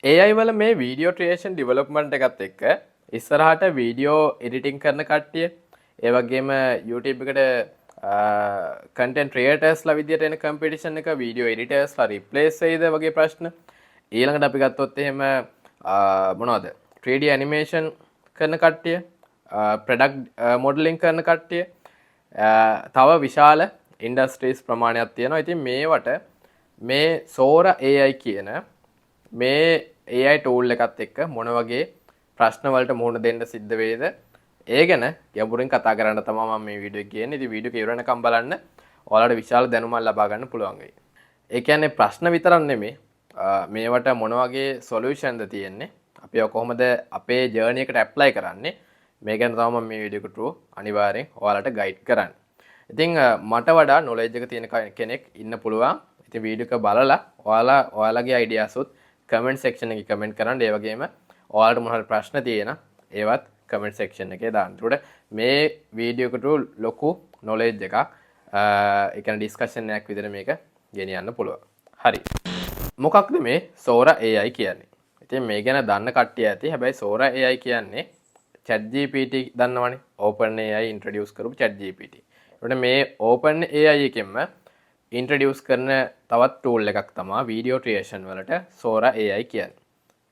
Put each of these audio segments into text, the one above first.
AI වල මේ video creation development එකත් එක්ක ඉස්සරහට වීඩියෝ එඩිටිං කරන කට්ටිය ඒ වගේම YouTube එකට කන්ටෙන්ට් ක්‍රියේටර්ස්ලා විදියට එන කම්පිටිෂන් එක වීඩියෝ එඩිටර්ස්ලා රිප්ලේස් වෙයිද වගේ ප්‍රශ්න ඊළඟට අපි ගත්තොත් එහෙම මොනවද 3D ඇනිමේෂන් කරන කට්ටිය ප්‍රොඩක්ට් මොඩලින් කරන කට්ටිය තව විශාල ඉන්ඩස්ට්‍රීස් ප්‍රමාණයක් තියෙනවා. ඉතින් මේවට මේ SORA AI කියන මේ AI tool එකත් එක්ක මොන වගේ ප්‍රශ්න වලට මුහුණ දෙන්න සිද්ධ වේද ඒ ගැන ගැඹුරින් කතා කරන්න තමයි මම මේ වීඩියෝ එක කියන්නේ. ඉතින් වීඩියෝ එක ඉවර වෙනකම් බලන්න ඔයාලට විශාල දැනුමක් ලබා ගන්න පුළුවන් වෙයි. ඒ කියන්නේ ප්‍රශ්න විතරක් නෙමෙයි මේවට මොන වගේ සොලියුෂන්ද තියෙන්නේ අපි කොහොමද අපේ ජර්නි එකට ඇප්ලයි කරන්නේ මේ ගැන තමයි මම මේ වීඩියෝ එකට අනිවාර්යෙන් ඔයාලට ගයිඩ් කරන්නේ. ඉතින් මට වඩා නොලෙජ් එක තියෙන කෙනෙක් ඉන්න පුළුවන්. ඉතින් වීඩියෝ එක බලලා ඔයාලගේ අයිඩියාස් උත් කමෙන්ට් සෙක්ෂන් එකේ කමෙන්ට් කරන්න. ඒ වගේම ඔයාලට මොන හරි ප්‍රශ්න තියෙන ඒවත් කමෙන්ට් සෙක්ෂන් එකේ දාන්න. ඒකට මේ වීඩියෝ එකට ලොකු නොලෙජ් එකක් ඒ කියන්නේ ඩිස්කෂන් එකක් විදිහට මේක ගෙනියන්න පුළුවන්. හරි. මොකක්ද මේ SORA AI කියන්නේ? ඉතින් මේ ගැන දන්න කට්ටිය ඇති. හැබැයි SORA AI කියන්නේ ChatGPT දන්නවනේ. OpenAI introduce කරපු ChatGPT. ඒකට මේ OpenAI එකෙන්ම introduce කරන තවත් tool එකක් තමයි video creation වලට SORA AI කියන්නේ.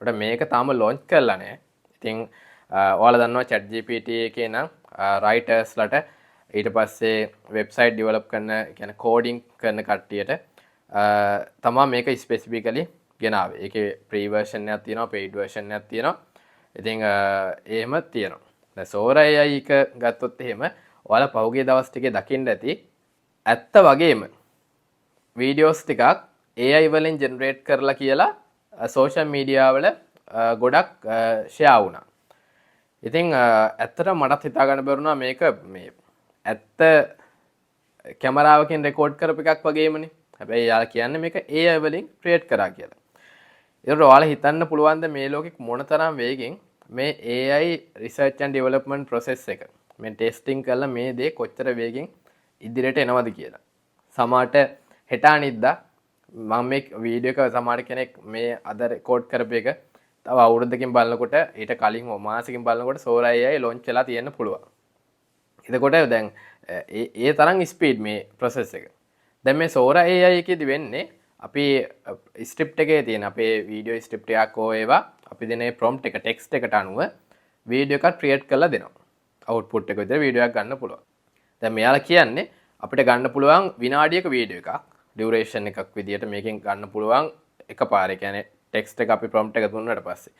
ඒකට මේක තාම launch කරලා නැහැ. ඉතින් ඔයාලා දන්නවා ChatGPT එකේ නම් writersලට ඊට පස්සේ website develop කරන කියන්නේ coding කරන කට්ටියට තමා මේක ස්පෙસિෆිකලි ගෙනාවේ. ඒකේ free version එකක් තියෙනවා, paid version එකක් තියෙනවා. ඉතින් එහෙම තියෙනවා. දැන් SORA AI එක ගත්තොත් එහෙම ඔයාලා පහුගිය දවස් ටිකේ දකින්න ඇති ඇත්ත වගේම වීඩියෝස් ටිකක් AI වලින් ජෙනරේට් කරලා කියලා සෝෂල් මීඩියා වල ගොඩක් ෂෙයා වුණා. ඉතින් ඇත්තට මටත් හිතා ගන්න බැරුණා මේක මේ ඇත්ත කැමරාවකින් රෙකෝඩ් කරපු එකක් වගේමනේ. හැබැයි යාලා කියන්නේ මේක AI වලින් ක්‍රියේට් කරා කියලා. ඒකට ඔයාලා හිතන්න පුළුවන්ද මේ ලෝකෙ මොනතරම් වේගෙන් මේ AI research and development process එක මේ ටෙස්ටිං කරලා මේ දේ කොච්චර වේගෙන් ඉදිරියට එනවද කියලා. සමහරට හෙට අනිද්දා මම මේ වීඩියෝ එක සමහර කෙනෙක් මේ අද රෙකෝඩ් කරපු එක තව අවුරුද්දකින් බලනකොට ඊට කලින් මාසෙකින් බලනකොට SORA AI launch වෙලා තියෙන්න පුළුවන්. එතකොට දැන් ඒ තරම් ස්පීඩ් මේ process එක. දැන් මේ SORA AI එකේදී වෙන්නේ අපි ස්ක්‍රිප්ට් එකේ තියෙන අපේ වීඩියෝ ස්ක්‍රිප්ට් එකක් හෝ ඒවා අපි දෙන ප්‍රොම්ප්ට් එක ටෙක්ස්ට් එකට අනුව වීඩියෝ එකක් ක්‍රියේට් කරලා දෙනවා. අවුට්පුට් එක විතර වීඩියෝ එකක් ගන්න පුළුවන්. දැන් මෙයාලා කියන්නේ අපිට ගන්න පුළුවන් විනාඩියක වීඩියෝ එකක් ඩියුරේෂන් එකක් විදියට මේකෙන් ගන්න පුළුවන් එකපාරේ. කියන්නේ ටෙක්ස්ට් එක අපි ප්‍රොම්ප්ට් එක දුන්නාට පස්සේ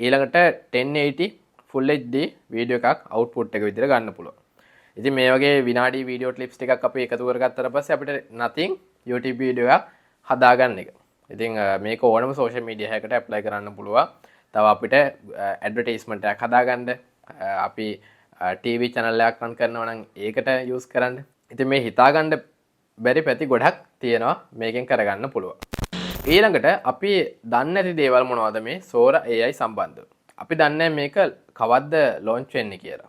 ඊළඟට 1080 full HD වීඩියෝ එකක් අවුට්පුට් එක විදියට ගන්න පුළුවන්. ඉතින් මේ වගේ විනාඩි වීඩියෝ ක්ලිප්ස් ටිකක් අපි එකතු කරගත්තට පස්සේ අපිට nothing YouTube වීඩියෝ එකක් හදාගන්න එක. ඉතින් මේක ඕනම සෝෂල් මීඩියා එකකට ඇප්ලයි කරන්න පුළුවන්. තව අපිට ඇඩ්වර්ටයිස්මන්ට් එකක් හදාගන්න අපි TV channel එකක් රන් කරනවා නම් ඒකට යූස් කරන්න. ඉතින් මේ හිතාගන්න බැරි පැති ගොඩක් තියෙනවා මේකෙන් කරගන්න පුළුවන්. ඊළඟට අපි දන්නේ නැති දේවල් මොනවද මේ SORA AI සම්බන්ධව? අපි දන්නේ මේක කවද්ද launch වෙන්නේ කියලා.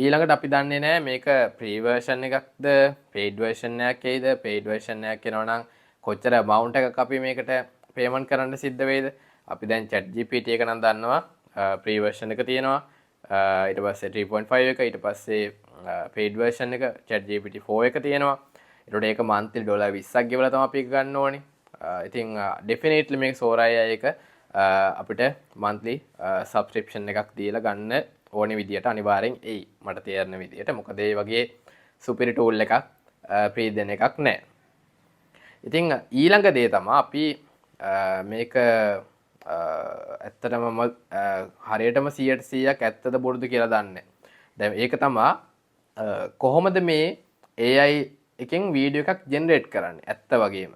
ඊළඟට අපි දන්නේ නැහැ මේක free version එකක්ද paid version එකක් එයිද? paid version එකක් වෙනවා නම් කොච්චර amount එකක් අපි මේකට payment කරන්න සිද්ධ වෙයිද? අපි දැන් ChatGPT එක නම් දන්නවා free version එක තියෙනවා. ඊට පස්සේ 3.5 එක ඊට පස්සේ paid version එක ChatGPT 4 එක තියෙනවා. ඒකට ඒක monthly $20ක් ගෙවලා තමයි අපි ගන්න ඕනේ. ඉතින් definitely මේක SORA AI එක අපිට monthly subscription එකක් දීලා ගන්න ඕනේ විදියට අනිවාර්යෙන් එයි. මට තේරෙන විදියට. මොකද ඒ වගේ superior tool එකක් free දෙන එකක් නැහැ. ඉතින් ඊළඟ දේ තමයි අපි මේක ඇත්තටම හරියටම 100%ක් ඇත්තද බොරුද කියලා දන්නේ. දැන් ඒක තමයි කොහොමද මේ AI එකෙන් වීඩියෝ එකක් ජෙනරේට් කරන්නේ ඇත්ත වගේම.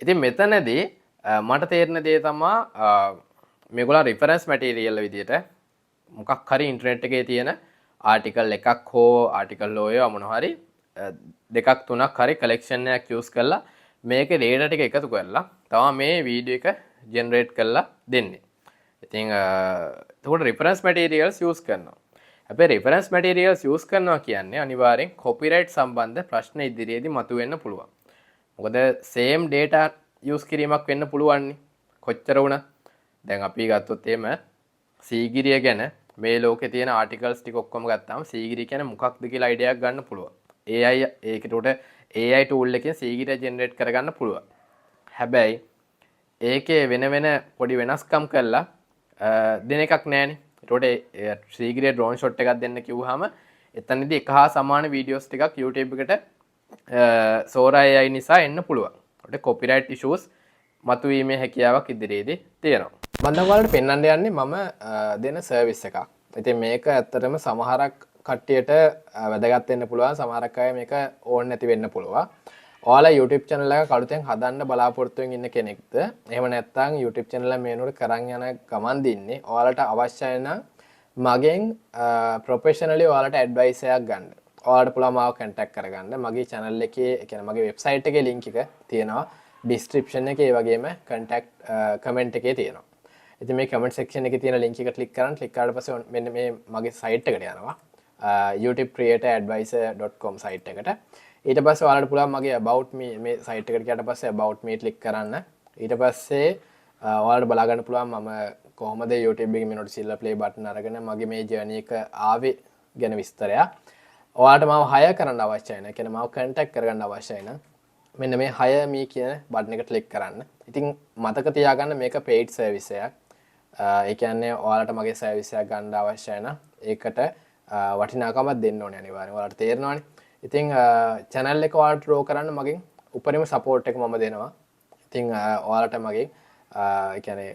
ඉතින් මෙතනදී මට තේරෙන දේ තමයි මේගොල්ලෝ රිෆරන්ස් මැටීරියල් විදියට මොකක් හරි ඉන්ටර්නෙට් එකේ තියෙන ආටිකල් එකක් හෝ ආටිකල් හෝ මොනවා හරි දෙකක් තුනක් හරි කලෙක්ෂන් එකක් යූස් කරලා මේකේ data ටික එකතු කරලා තමයි මේ වීඩියෝ එක ජෙනරේට් කරලා දෙන්නේ. ඉතින් එතකොට reference materials use කරනවා. හැබැයි reference materials use කරනවා කියන්නේ අනිවාර්යෙන් copyright සම්බන්ධ ප්‍රශ්න ඉදිරියේදී මතුවෙන්න පුළුවන්. මොකද same data use කිරීමක් වෙන්න පුළුවන් නේ. කොච්චර වුණත් දැන් අපි ගත්තොත් එහෙම සීගිරිය ගැන මේ ලෝකේ තියෙන ආටිකල්ස් ටික ඔක්කොම ගත්තාම සීගිරිය කියන්නේ මොකක්ද කියලා අයිඩියා එකක් ගන්න පුළුවන්. AI ඒකට AI tool එකෙන් සීගිරිය ජෙනරේට් කරගන්න පුළුවන්. හැබැයි ඒකේ වෙන වෙන පොඩි වෙනස්කම් කරලා දෙන එකක් නැහැනේ. ඒකට සීගිරිය ඩ්‍රෝන් ෂොට් එකක් දෙන්න කිව්වහම එතනදී එක හා සමාන වීඩියෝස් ටිකක් YouTube එකට SORA AI නිසා එන්න පුළුවන්. ඒකට කොපිරයිට් ඉෂුස් මතුවීමේ හැකියාවක් ඉදිරියේදී තියෙනවා. මම දැන් ඔයාලට පෙන්වන්න යන්නේ මම දෙන සර්විස් එකක්. ඉතින් මේක ඇත්තටම සමහරක් කට්ටියට වැදගත් වෙන්න පුළුවන්, සමහරක් අය මේක ඕන් නැති වෙන්න පුළුවන්. ඔයාලා YouTube channel එක කලුතෙන් හදන්න බලාපොරොත්තු වෙන ඉන්න කෙනෙක්ද? එහෙම නැත්නම් YouTube channel එක මේනොට කරන් යන ගමන් දින්නේ ඔයාලට අවශ්‍යයි නම් මගෙන් ප්‍රොෆෙෂනලි ඔයාලට ඇඩ්වයිස් එකක් ගන්න. ඔයාලට පුළුවන් මාව කන්ටැක්ට් කරගන්න. මගේ channel එකේ, ඒ කියන්නේ මගේ වෙබ්සයිට් එකේ link එක තියෙනවා description එකේ, ඒ වගේම contact comment එකේ තියෙනවා. ඉතින් මේ comment section එකේ තියෙන link එක click කරන් click කරාට පස්සේ මෙන්න මේ මගේ site එකට යනවා. youtubecreatoradvisor.com site එකට. ඊට පස්සේ ඔයාලට පුළුවන් මගේ about me මේ site එකට ගියාට පස්සේ about me click කරන්න. ඊට පස්සේ ඔයාලට බලා ගන්න පුළුවන් මම කොහොමද YouTube එකේ මේනොට සිල්ලා play button අරගෙන මගේ මේ journey එක ආවේ ගැන විස්තරයක්. ඔයාලට මාව hire කරන්න අවශ්‍යයි නම්, කියන්නේ මාව contact කරගන්න අවශ්‍යයි නම් මෙන්න මේ hire me කියන button එක click කරන්න. ඉතින් මතක තියාගන්න මේක paid service එකක්. ඒ කියන්නේ ඔයාලට මගේ service එක ගන්න අවශ්‍යයි නම් ඒකට වටිනාකමක් දෙන්න ඕනේ අනිවාර්යෙන්. ඔයාලට තේරෙනවනේ. ඉතින් channel එක ඔයාලට grow කරන්න මගෙන් උපරිම support එක මම දෙනවා. ඉතින් ඔයාලට මගෙන් ඒ කියන්නේ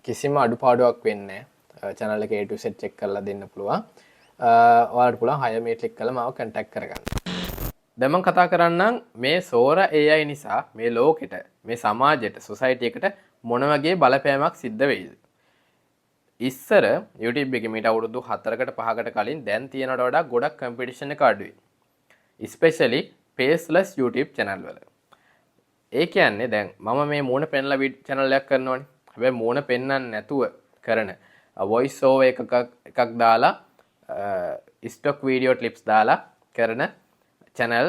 කිසිම අඩුපාඩුවක් වෙන්නේ නැහැ. channel එක A to Z check කරලා දෙන්න පුළුවන්. ඔයාලට පුළුවන් hire me click කරලා මාව contact කරගන්න. දැන් මම කතා කරන්නම් මේ SORA AI නිසා මේ ලෝකෙට, මේ සමාජයට, society එකට මොන වගේ බලපෑමක් සිද්ධ වෙයිද? ඉස්සර YouTube එකේ මීට අවුරුදු 4කට 5කට කලින් දැන් තියෙනවට වඩා ගොඩක් කම්පිටිෂන් එක අඩුයි. especially faceless YouTube channel වල. ඒ කියන්නේ දැන් මම මේ මූණ පෙන්ලා channel එකක් කරනවනේ. හැබැයි මූණ පෙන්වන්න නැතුව කරන voice over එකක් දාලා stock video clips දාලා කරන channel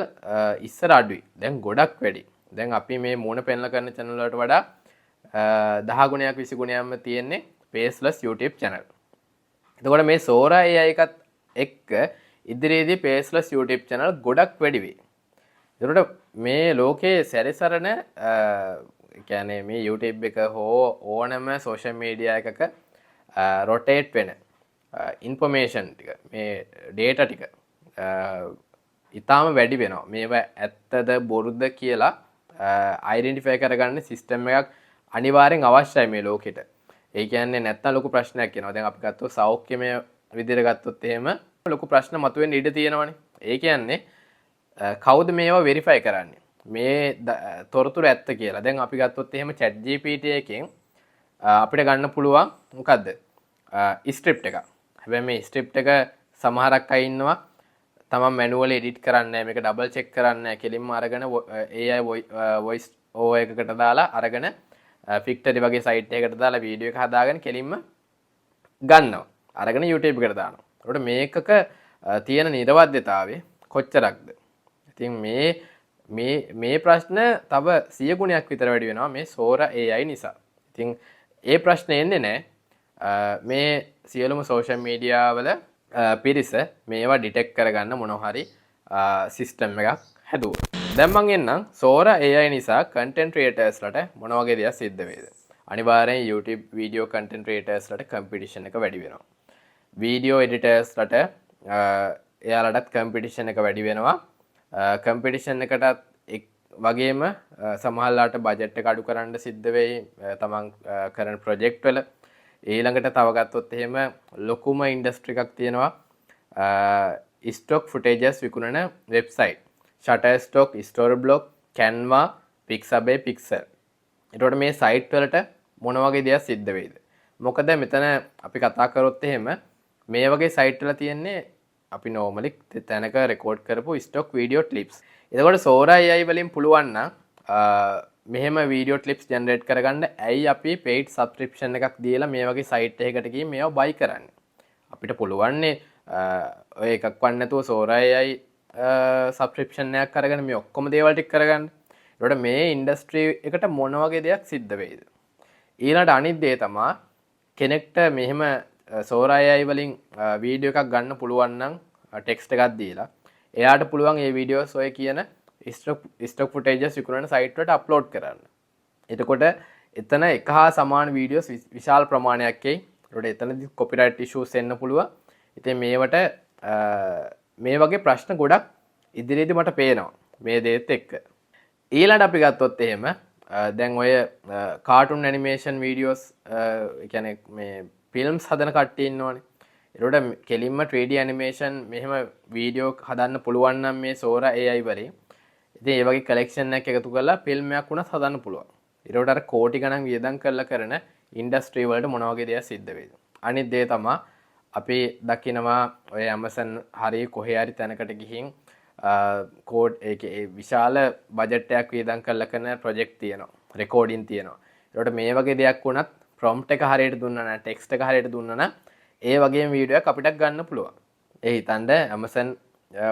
ඉස්සර අඩුයි. දැන් ගොඩක් වැඩි. දැන් අපි මේ මූණ පෙන්ලා කරන channel වලට වඩා 10 ගුණයක් 20 ගුණයක්ම තියෙන්නේ faceless YouTube channel. එතකොට මේ SORA AI එකත් එක්ක ඉදිරියේදී faceless YouTube channel ගොඩක් වැඩි වෙයි. එතකොට මේ ලෝකයේ සැරිසරන කියන්නේ මේ YouTube එක හෝ ඕනම social media එකක rotate වෙන information ටික, මේ data ටික ඊටාම වැඩි වෙනවා. මේවා ඇත්තද බොරුද කියලා identify කරගන්න system එකක් අනිවාර්යෙන් අවශ්‍යයි මේ ලෝකෙට. ඒ කියන්නේ නැත්තම් ලොකු ප්‍රශ්නයක් එනවා. දැන් අපි ගත්තොත් සෞඛ්‍යමය විදිහට ගත්තොත් එහෙම ලොකු ප්‍රශ්න මතුවෙන්න ඉඩ තියෙනවනේ. ඒ කියන්නේ කවුද මේවා වෙරිෆයි කරන්නේ? මේ තොරතුරු ඇත්ත කියලා. දැන් අපි ගත්තොත් එහෙම chat GPT එකෙන් අපිට ගන්න පුළුවන් මොකද්ද? ස්ක්‍රිප්ට් එකක්. හැබැයි මේ ස්ක්‍රිප්ට් එක සමහරක් අය ඉන්නවා තමන් මැනුවලි එඩිට් කරන්නේ නැහැ. මේක ඩබල් චෙක් කරන්නේ නැහැ. කෙලින්ම අරගෙන AI voice over එකකට දාලා අරගෙන ෆික්ටරි වගේ සයිට් එකකට දාලා වීඩියෝ එක හදාගෙන කෙලින්ම ගන්නවා. අරගෙන YouTube එකට දානවා. ඒකට මේකක තියෙන නිර්වද්‍යතාවය කොච්චරක්ද? ඉතින් මේ ප්‍රශ්න තව 100 ගුණයක් විතර වැඩි වෙනවා මේ SORA AI නිසා. ඉතින් ඒ ප්‍රශ්නේ එන්නේ නැහැ මේ සියලුම social media වල පිරිස මේවා ඩිටෙක්ට් කරගන්න මොනවා හරි සිස්ටම් එකක් හැදුවා. දැන් මම එන්නම් SORA AI නිසා content creators ලට මොන වගේ දේවල් සිද්ධ වෙයිද? අනිවාර්යෙන් YouTube video content creators ලට competition එක වැඩි වෙනවා. video editors ලට එයාලටත් competition එක වැඩි වෙනවා. competition එකටත් වගේම සමහරලාට budget එක අඩු කරන්න සිද්ධ වෙයි තමන් කරන project වල. ඊළඟට තව ගත්තොත් එහෙම ලොකුම industry එකක් තියෙනවා stock footages විකුණන website. Shutterstock, Storyblog, Canva, Pixabay, Pixel. එතකොට මේ site වලට මොන වගේ දේවල් සිද්ධ වෙයිද? මොකද මෙතන අපි කතා කරොත් එහෙම මේ වගේ site වල තියෙන්නේ අපි normally තැනක record කරපු stock video clips. එතකොට SORA AI වලින් පුළුවන් නම් මෙහෙම video clips generate කරගන්න ඇයි අපි paid subscription එකක් දීලා මේ වගේ site එකකට ගිහින් මේවා buy කරන්නේ? අපිට පුළුවන්නේ ඔය එකක් වන් නැතුව SORA AI subscription එකක් අරගෙන මේ ඔක්කොම දේවල් ටික කරගන්න. ඒකට මේ industry එකට මොන වගේ දෙයක් සිද්ධ වෙයිද? ඊළඟට අනිත් දේ තමයි කෙනෙක්ට මෙහෙම SORA AI වලින් වීඩියෝ එකක් ගන්න පුළුවන් නම් ටෙක්ස්ට් එකක් දීලා එයාට පුළුවන් මේ වීඩියෝස් ඔය කියන ස්ටොක් ෆුටේජස් විකුණන සයිට් වලට අප්ලෝඩ් කරන්න. එතකොට එතන එක හා සමාන වීඩියෝස් විශාල ප්‍රමාණයක් එයි. ඒකට එතනදි කොපිරයිට් ඉෂුස් එන්න පුළුවන්. ඉතින් මේවට මේ වගේ ප්‍රශ්න ගොඩක් ඉදිරියේදී මට පේනවා මේ දේත් එක්ක. ඊළඟට අපි ගත්තොත් එහෙම දැන් ඔය කාටුන් ඇනිමේෂන් වීඩියෝස් කියන්නේ මේ ෆිල්ම්ස් හදන කට්ටිය ඉන්නවනේ. ඒකට කෙලින්ම 3D ඇනිමේෂන් මෙහෙම වීඩියෝ හදන්න පුළුවන් නම් මේ SORA AI වලින් ඉතින් ඒ වගේ කලෙක්ෂන් එකක් එකතු කරලා ෆිල්ම් එකක් වුණත් හදන්න පුළුවන්. ඒකට අර කෝටි ගණන් වියදම් කරලා කරන ඉන්ඩස්ට්‍රි වලට මොන වගේ දේවල් සිද්ධ වෙයිද? අනිත් දේ තමයි අපි දකිනවා ඔය Amazon හරි කොහේ හරි තැනකට ගිහින් කෝඩ් ඒකේ විශාල බජට් එකක් වියදම් කරලා කරන ප්‍රොජෙක්ට් තියෙනවා. රෙකෝඩින් තියෙනවා. ඒකට මේ වගේ දෙයක් වුණත් ප්‍රොම්ප්ට් එක හරියට දුන්නා නම් ටෙක්ස්ට් එක හරියට දුන්නා නම් ඒ වගේම වීඩියෝ එකක් අපිට ගන්න පුළුවන්. ඒ හිතන්න Amazon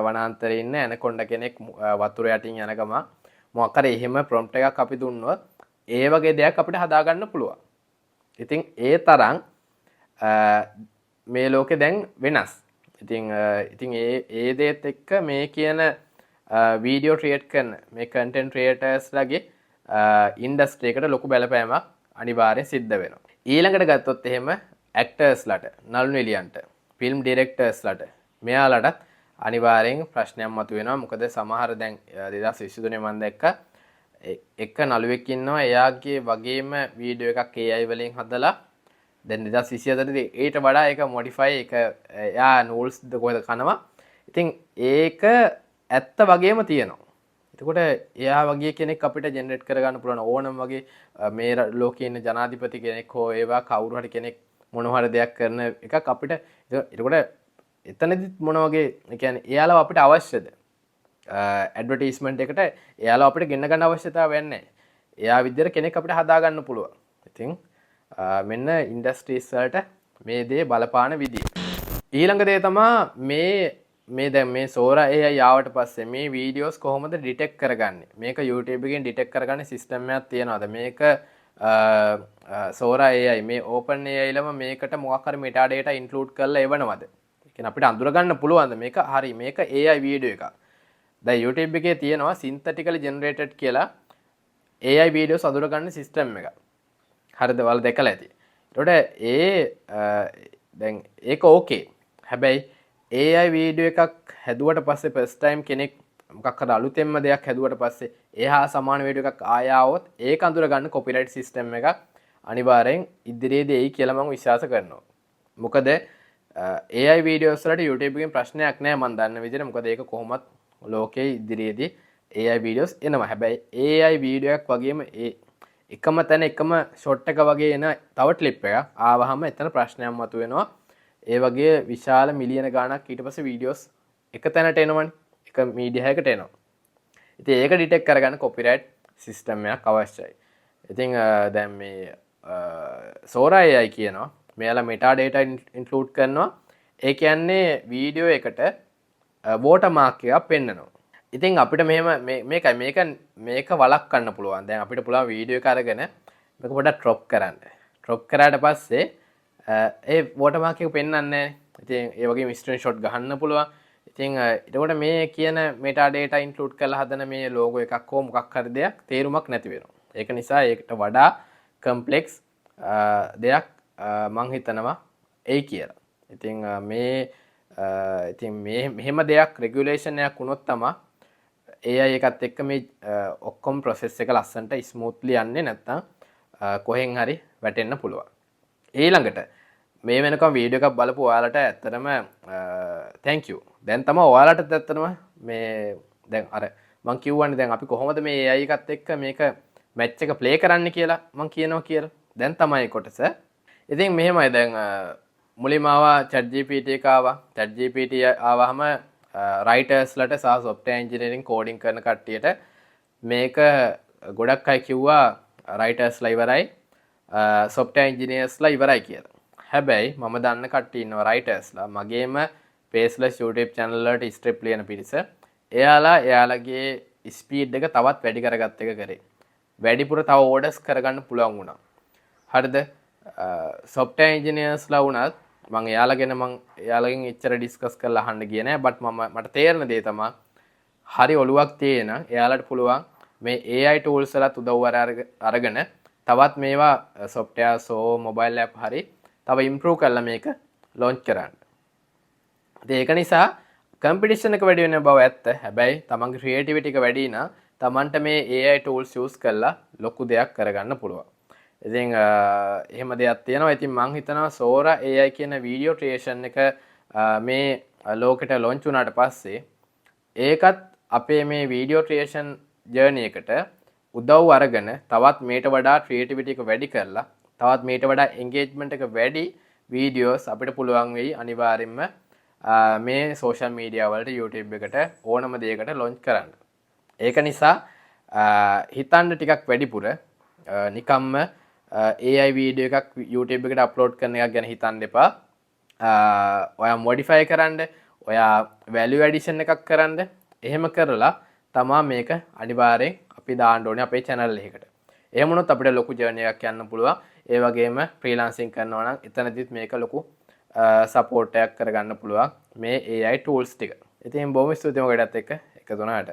වනාන්තරයේ ඉන්න ඇනකොන්ඩා කෙනෙක් වතුර යටින් යන ගම මොකක් හරි එහෙම ප්‍රොම්ප්ට් එකක් අපි දුන්නොත් ඒ වගේ දෙයක් අපිට හදා ගන්න පුළුවන්. ඉතින් ඒ තරම් මේ ලෝකේ දැන් වෙනස්. ඉතින් ඒ දේත් එක්ක මේ කියන වීඩියෝ ක්‍රියේට් කරන මේ කන්ටෙන්ට් ක්‍රියේටර්ස්ලාගේ ඉන්ඩස්ට්‍රි එකට ලොකු බලපෑමක් අනිවාර්යෙන් සිද්ධ වෙනවා. ඊළඟට ගත්තොත් එහෙම ඇක්ටර්ස්ලාට, නළු නිලියන්ට, ෆිල්ම් ඩිරෙක්ටර්ස්ලාට මෙයාලටත් අනිවාර්යෙන් ප්‍රශ්නයක් මතුවෙනවා. මොකද සමහර දැන් 2023 මම දැක්ක එක නළුවෙක් ඉන්නවා එයාගේ වගේම වීඩියෝ එකක් AI වලින් හදලා දැන් 2024 ඊට වඩා ඒක මොඩිෆයි එක එයා නූල්ස් ද කොහෙද කනවා. ඉතින් ඒක ඇත්ත වගේම තියෙනවා. එතකොට එයා වගේ කෙනෙක් අපිට ජෙනරේට් කරගන්න පුළුවන් ඕනම වගේ මේ ලෝකේ ඉන්න ජනාධිපති කෙනෙක් හෝ ඒවා කවුරු හරි කෙනෙක් මොන හරි දෙයක් කරන එකක් අපිට එතකොට එතනදිත් මොන වගේ ඒ කියන්නේ එයාලව අපිට අවශ්‍යද? ඇඩ්වර්ටයිස්මන්ට් එකට එයාලව අපිට ගෙන්න ගන්න අවශ්‍යතාවයක් නැහැ. එයා විදිහට කෙනෙක් අපිට හදා ගන්න පුළුවන්. ඉතින් මෙන්න ඉන්ඩස්ට්‍රීස් වලට මේ දේ බලපාන විදිය. ඊළඟ දේ තමයි මේ දැන් මේ SORA AI ආවට පස්සේ මේ වීඩියෝස් කොහොමද ඩිටෙක්ට් කරගන්නේ? මේක YouTube එකෙන් ඩිටෙක්ට් කරගන්න සිස්ටම් එකක් තියනවාද? මේක SORA AI මේ open AI ලම මේකට මොකක් හරි මෙටා ඩේටා ඉන්ක්ලූඩ් කරලා එවනවද? ඒ කියන්නේ අපිට අඳුර ගන්න පුළුවන්ද මේක හරි මේක AI වීඩියෝ එකක්. දැන් YouTube එකේ තියෙනවා synthetically generated කියලා AI වීඩියෝස් අඳුර ගන්න සිස්ටම් එකක්. හරිද? ඔයාලා දැකලා ඇති. ඒකට දැන් ඒක ඕකේ. හැබැයි AI වීඩියෝ එකක් හැදුවට පස්සේ first time කෙනෙක් මොකක් හරි අලුතෙන්ම දෙයක් හැදුවට පස්සේ එහා සමාන වීඩියෝ එකක් ආය આવොත් ඒක අඳුර ගන්න copyright system එකක් අනිවාර්යෙන් ඉදිරියේදී එයි කියලා මම විශ්වාස කරනවා. මොකද AI වීඩියෝස් වලට YouTube එකෙන් ප්‍රශ්නයක් නැහැ මම දන්න විදිහට. මොකද ඒක කොහොමත් ලෝකයේ ඉදිරියේදී AI වීඩියෝස් එනවා. හැබැයි AI වීඩියෝ එකක් වගේම එකම තැන එකම ෂොට් එක වගේ එන තව ක්ලිප් එකක් ආවහම එතන ප්‍රශ්නයක් මතුවෙනවා. ඒ වගේ විශාල මිලියන ගාණක් ඊට පස්සේ වීඩියෝස් එක තැනට එනවනේ. එක මීඩියා එකකට එනවා. ඉතින් ඒක ඩිටෙක්ට් කරගන්න කොපිරයිට් සිස්ටම් එකක් අවශ්‍යයි. ඉතින් දැන් මේ SORA AI කියනවා මෙයාලා මෙටා ඩේටා ඉන්ක්ලූඩ් කරනවා. ඒ කියන්නේ වීඩියෝ එකට වෝටර් මාක් එකක් පෙන්නනවා. ඉතින් අපිට මෙහෙම මේක වළක්වන්න පුළුවන්. දැන් අපිට පුළුවන් වීඩියෝ එක අරගෙන මේක පොඩ්ඩක් ක්‍රොප් කරන්න. ක්‍රොප් කරාට පස්සේ ඒ වෝටර් මාක් එක පෙන්වන්නේ නැහැ. ඉතින් ඒ වගේම ස්ක්‍රීන්ෂොට් ගහන්න පුළුවන්. ඉතින් එතකොට මේ කියන මෙටා ඩේටා ඉන්ක්ලූඩ් කරලා හදන මේ ලෝගෝ එකක් හෝ මොකක් හරි දෙයක් තේරුමක් නැති වෙනවා. ඒක නිසා ඒකට වඩා කම්ප්ලෙක්ස් දෙයක් මං හිතනවා එයි කියලා. ඉතින් මෙහෙම දෙයක් රෙගියුලේෂන් එකක් වුණොත් තමයි AI එකත් එක්ක මේ ඔක්කොම ප්‍රොසෙස් එක ලස්සනට ස්මූත්ලි යන්නේ නැත්නම් කොහෙන් හරි වැටෙන්න පුළුවන්. ඊළඟට මේ වෙනකම් වීඩියෝ එකක් බලපු ඔයාලට ඇත්තටම thank you. දැන් තමයි ඔයාලට ඇත්තටම මේ දැන් අර මං කියවන්නේ දැන් අපි කොහොමද මේ AI එකත් එක්ක මේක මැච් එක ප්ලේ කරන්න කියලා මං කියනවා කියලා. දැන් තමයි කොටස. ඉතින් මෙහෙමයි දැන් මුලින්ම ආවා ChatGPT එක ආවා. ChatGPT ආවහම රයිටර්ස්ලට සහ software engineering coding කරන කට්ටියට මේක ගොඩක් අය කිව්වා රයිටර්ස්ලා ඉවරයි software engineersලා ඉවරයි කියලා. හැබැයි මම දන්න කට්ටිය ඉන්නවා රයිටර්ස්ලා මගේම faceless YouTube channel වලට script ලියන පිරිස. එයාලගේ ස්පීඩ් එක තවත් වැඩි කරගත්ත එක කරේ. වැඩිපුර තව orders කරගන්න පුළුවන් වුණා. හරිද? software engineers ලා වුණත් මම එයාලගෙන් එච්චර ඩිස්කස් කරලා අහන්න ගියේ නෑ. බට් මට තේරෙන දේ තමයි හරි ඔලුවක් තියෙන එයාලට පුළුවන් මේ AI tools වලත් උදව් අරගෙන තවත් මේවා software mobile app හරි තව improve කරලා මේක launch කරන්න. ඉතින් ඒක නිසා competition එක වැඩි වෙන බව ඇත්ත. හැබැයි තමන්ගේ creativity එක වැඩි නම් තමන්ට මේ AI tools use කරලා ලොකු දෙයක් කරගන්න පුළුවන්. ඉතින් එහෙම දෙයක් තියෙනවා. ඉතින් මම හිතනවා SORA AI කියන video creation එක මේ ලෝකෙට launch වුණාට පස්සේ ඒකත් අපේ මේ video creation journey එකට උදව් අරගෙන තවත් මේට වඩා creativity එක වැඩි කරලා තවත් මේට වඩා engagement එක වැඩි videos අපිට පුළුවන් වෙයි අනිවාර්යෙන්ම මේ social media වලට YouTube එකට ඕනම දෙයකට launch කරන්න. ඒක නිසා හිතන්න ටිකක් වැඩිපුර නිකම්ම AI video එකක් YouTube එකට upload කරන එකක් ගැන හිතන්න එපා. ඔයා modify කරන්න, ඔයා value addition එකක් කරන්න. එහෙම කරලා තමා මේක අනිවාර්යෙන් අපි දාන්න ඕනේ අපේ channel එකකට. එහෙම වුණොත් අපිට ලොකු journey එකක් යන්න පුළුවන්. ඒ වගේම freelancing කරනවා නම් එතනදිත් මේක ලොකු support එකක් කරගන්න පුළුවන් මේ AI tools ටික. ඉතින් බොහොම ස්තුතියි ඔයගොල්ලන්ට එක්ක එකතු වුණාට.